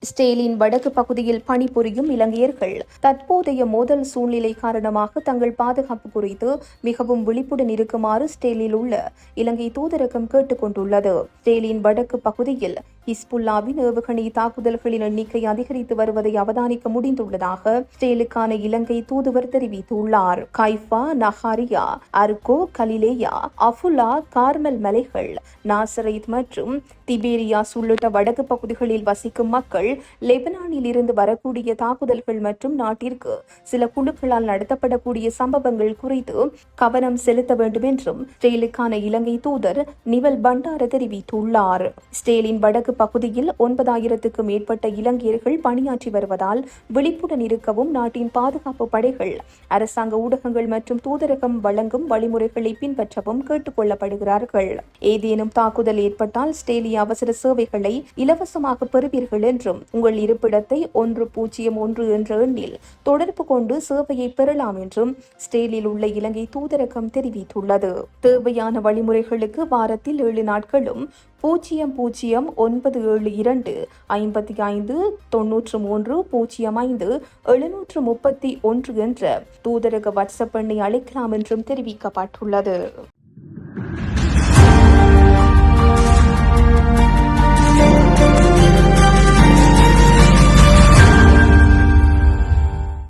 ஸ்டேலின் வடக்கு பகுதியில் பணிபுரியும் இலங்கையர்கள் தற்போதைய மோதல் சூழ்நிலை காரணமாக தங்கள் பாதுகாப்பு குறித்து மிகவும் விழிப்புடன் இருக்குமாறு ஸ்டேலில் உள்ள இலங்கை தூதரகம் கேட்டுக் கொண்டுள்ளது. ஸ்டேலின் வடக்கு பகுதியில் ஹிஸ்புல்லாவின் ஏவுகணை தாக்குதல்களின் எண்ணிக்கை அதிகரித்து வருவதை அவதானிக்க முடிந்துள்ளதாக ஸ்டேலுக்கான இலங்கை தூதுவர் தெரிவித்துள்ளார். கைஃபா, நஹாரியா, அர்கோ, கலிலேயா, அஃபுலா, கார்மல் மலைகள், நாசரைத் மற்றும் திபேரியாஸ் உள்ளிட்ட வடக்கு பகுதிகளில் வசிக்கும் மக்கள் லெபனானில் இருந்து வரக்கூடிய தாக்குதல்கள் மற்றும் நாட்டிற்கு சில குழுக்களால் நடத்தப்படக்கூடிய சம்பவங்கள் குறித்து கவனம் செலுத்த வேண்டும் என்றும் ஸ்டேலுக்கான இலங்கை தூதர் நிவல் பண்டார தெரிவித்துள்ளார். ஸ்டேலின் வடக்கு பகுதியில் 9,000க்கும் மேற்பட்ட இலங்கையர்கள் பணியாற்றி வருவதால் விழிப்புடன் இருக்கவும் நாட்டின் பாதுகாப்பு படைகள் அரசாங்க ஊடகங்கள் மற்றும் தூதரகம் வழங்கும் வழிமுறைகளை பின்பற்றவும் கேட்டுக் கொள்ளப்படுகிறார்கள். ஏதேனும் தாக்குதல் ஏற்பட்டால் ஸ்டேலிய அவசர சேவைகளை இலவசமாக பெறுவீர்கள் என்றும் உங்கள் இருப்பிடத்தை 101 என்ற எண்ணில் தொடர்பு கொண்டு சேவையை பெறலாம் என்றும் ஸ்டேலில் உள்ள இலங்கை தூதரகம் தெரிவித்துள்ளது. தேவையான வழிமுறைகளுக்கு வாரத்தில் 7 நாட்களும் 009772 55 93 05 731 என்ற தூதரக வாட்ஸ்அப் எண்ணை அழைக்கலாம் என்றும் தெரிவிக்கப்பட்டுள்ளது.